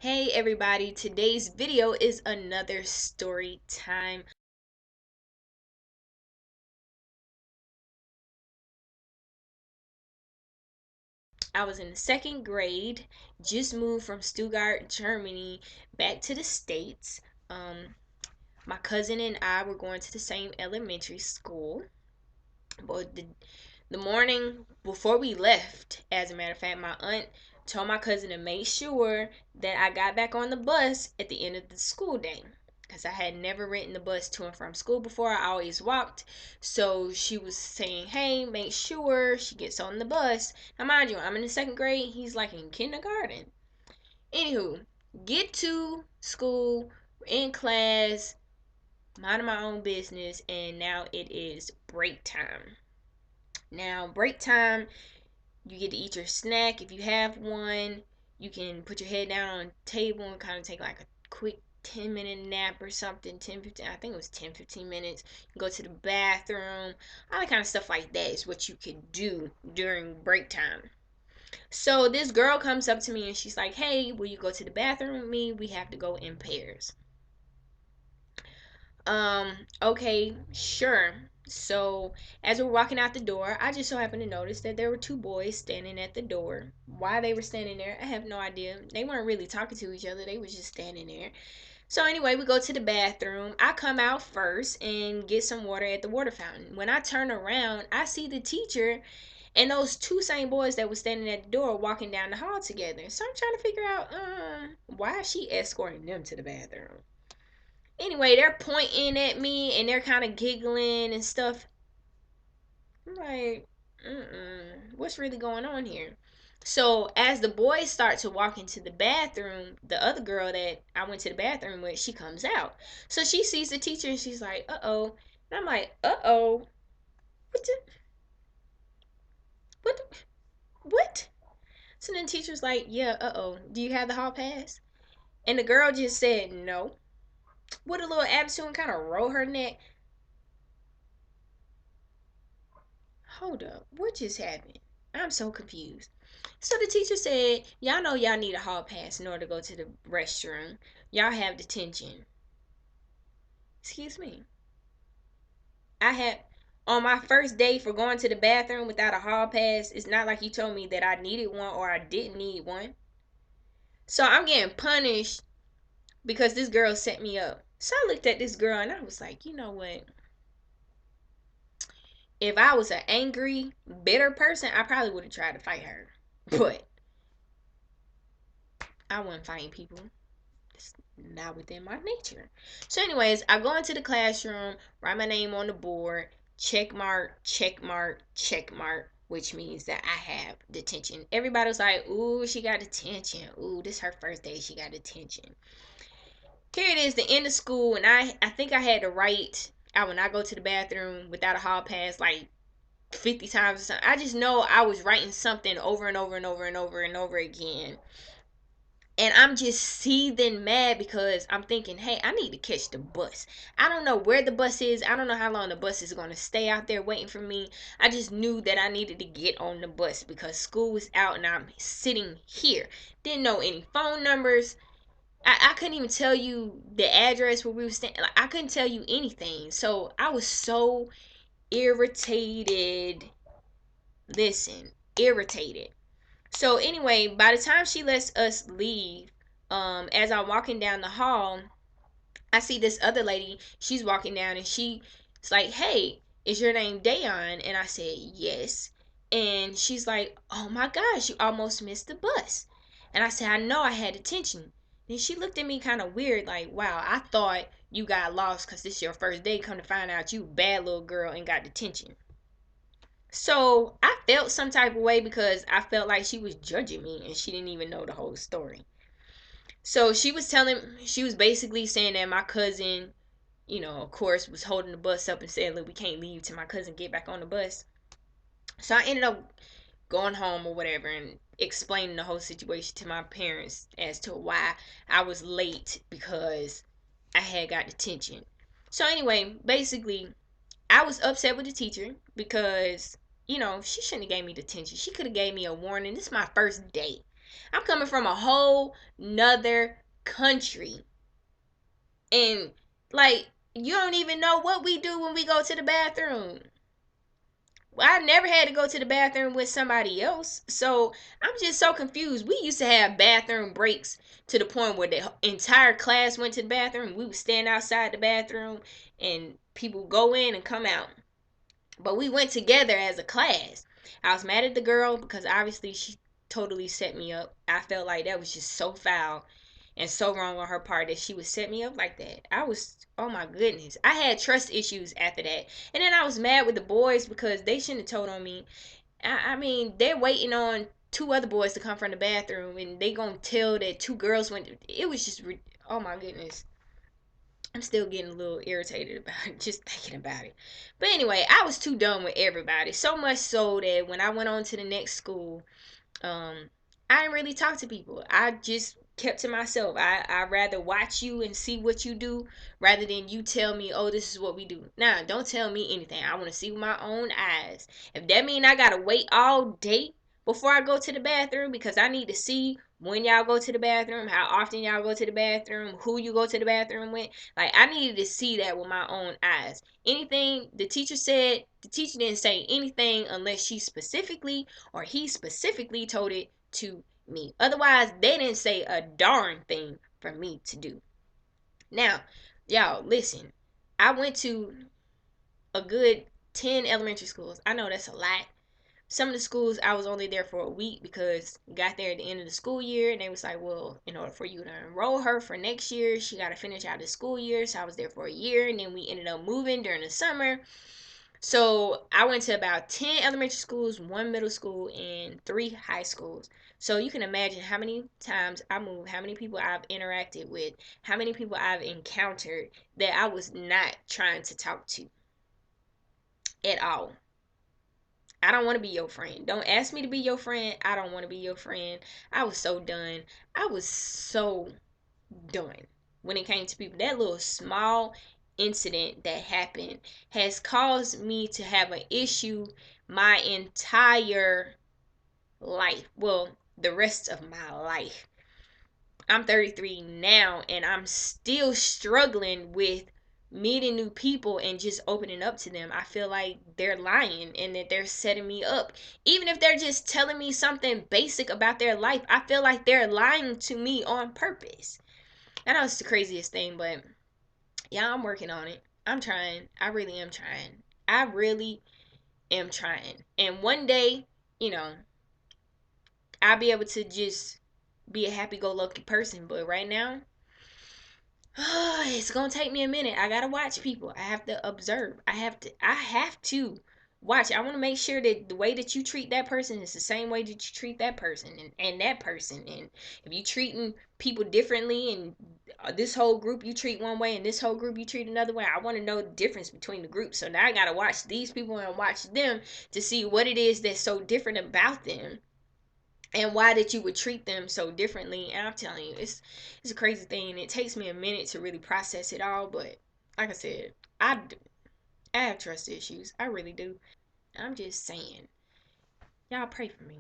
Hey everybody, today's video is another story time. I was in the second grade, just moved from Stuttgart, Germany, back to the States. My cousin and I were going to the same elementary school. But the morning before we left, as a matter of fact, my aunt told my cousin to make sure that I got back on the bus at the end of the school day. Because I had never ridden the bus to and from school before. I always walked. So she was saying, hey, make sure she gets on the bus. Now, mind you, I'm in the second grade. He's like in kindergarten. Anywho, get to school, in class, minding my own business, and now it is break time. Now, break time, you get to eat your snack if you have one. You can put your head down on the table and kind of take like a quick 10-minute nap or something. 10, 15, I think it was 10, 15 minutes. Go to the bathroom. All that kind of stuff like that is what you can do during break time. So this girl comes up to me and she's like, hey, will you go to the bathroom with me? We have to go in pairs. Okay, sure. So, as we're walking out the door, I just so happened to notice that there were two boys standing at the door. Why they were standing there, I have no idea. They weren't really talking to each other, they were just standing there. So, anyway, we go to the bathroom. I come out first and get some water at the water fountain. When I turn around, I see the teacher and those two same boys that were standing at the door walking down the hall together. So, I'm trying to figure out, why is she escorting them to the bathroom? Anyway, they're pointing at me and they're kind of giggling and stuff. I'm like, what's really going on here? So as the boys start to walk into the bathroom, the other girl that I went to the bathroom with, she comes out. So she sees the teacher and she's like, uh-oh. And I'm like, uh-oh. What the, what the, what? So then the teacher's like, yeah, uh-oh. Do you have the hall pass? And the girl just said no. With a little attitude and kind of roll her neck. Hold up, what just happened? I'm so confused. So the teacher said, y'all know y'all need a hall pass in order to go to the restroom. Y'all have detention. Excuse me. I had on my first day for going to the bathroom without a hall pass, it's not like you told me that I needed one or I didn't need one. So I'm getting punished because this girl set me up. So I looked at this girl and I was like, you know what? If I was an angry, bitter person, I probably would have tried to fight her. But I wasn't fighting people. It's not within my nature. So, anyways, I go into the classroom, write my name on the board, check mark, check mark, check mark, which means that I have detention. Everybody was like, ooh, she got detention. Ooh, this is her first day, she got detention. Here it is, the end of school, and I think I had to write out when I go to the bathroom without a hall pass like 50 times or something. I just know I was writing something over and over and over and over and over again. And I'm just seething mad because I'm thinking, hey, I need to catch the bus. I don't know where the bus is. I don't know how long the bus is going to stay out there waiting for me. I just knew that I needed to get on the bus because school was out and I'm sitting here. Didn't know any phone numbers. I couldn't even tell you the address where we were staying. Like, I couldn't tell you anything. So I was so irritated. Listen, irritated. So anyway, by the time she lets us leave, as I'm walking down the hall, I see this other lady. She's walking down and she's like, "Hey, is your name Diaon?" And I said, "Yes." And she's like, "Oh my gosh, you almost missed the bus." And I said, "I know, I had attention." And she looked at me kind of weird, like, "Wow, I thought you got lost because this is your first day. Come to find out, you bad little girl and got detention." So I felt some type of way because I felt like she was judging me and she didn't even know the whole story. So she was basically saying that my cousin, of course, was holding the bus up and saying, look, we can't leave till my cousin get back on the bus. So I ended up going home or whatever and explaining the whole situation to my parents as to why I was late because I had got detention. So anyway, basically, I was upset with the teacher because, she shouldn't have gave me detention. She could have gave me a warning. This is my first day. I'm coming from a whole nother country. And like, you don't even know what we do when we go to the bathroom. I never had to go to the bathroom with somebody else. So I'm just so confused. We used to have bathroom breaks to the point where the entire class went to the bathroom. We would stand outside the bathroom and people go in and come out. But we went together as a class. I was mad at the girl because obviously she totally set me up. I felt like that was just so foul and so wrong on her part that she would set me up like that. I was, oh my goodness. I had trust issues after that. And then I was mad with the boys because they shouldn't have told on me. I mean, they're waiting on two other boys to come from the bathroom and they gonna tell that two girls went. It was just, oh my goodness. I'm still getting a little irritated about it, just thinking about it. But anyway, I was too done with everybody. So much so that when I went on to the next school, um, I didn't really talk to people. I just kept to myself. I rather watch you and see what you do rather than you tell me, oh, this is what we do. Nah, don't tell me anything. I want to see with my own eyes. If that mean I gotta wait all day before I go to the bathroom because I need to see when y'all go to the bathroom, how often y'all go to the bathroom, who you go to the bathroom with. Like, I needed to see that with my own eyes. Anything the teacher said, the teacher didn't say anything unless she specifically or he specifically told it to me. Otherwise, they didn't say a darn thing for me to do. Now, y'all, listen. I went to a good 10 elementary schools. I know that's a lot. Some of the schools I was only there for a week because got there at the end of the school year and they was like, well, in order for you to enroll her for next year, she got to finish out the school year. So I was there for a year and then we ended up moving during the summer. So I went to about 10 elementary schools, one middle school, and 3 high schools. So you can imagine how many times I moved, how many people I've interacted with, how many people I've encountered that I was not trying to talk to at all. I don't want to be your friend. Don't ask me to be your friend. I don't want to be your friend. I was so done. I was so done when it came to people. That little small incident that happened has caused me to have an issue my entire life. Well, the rest of my life. I'm 33 now and I'm still struggling with meeting new people and just opening up to them. I feel like they're lying and that they're setting me up. Even if they're just telling me something basic about their life, I feel like they're lying to me on purpose. I know it's the craziest thing, but yeah, I'm working on it. I'm trying. I really am trying. I really am trying. And one day, you know, I'll be able to just be a happy go lucky person. But right now, it's gonna take me a minute. I gotta watch people. I have to observe. I have to watch. I want to make sure that the way that you treat that person is the same way that you treat that person and that person. And if you treating people differently and this whole group you treat one way and this whole group you treat another way, I want to know the difference between the groups. So now I gotta watch these people and watch them to see what it is that's so different about them and why that you would treat them so differently. And I'm telling you, it's a crazy thing. It takes me a minute to really process it all, but like I said, I have trust issues. I really do. I'm just saying, y'all pray for me.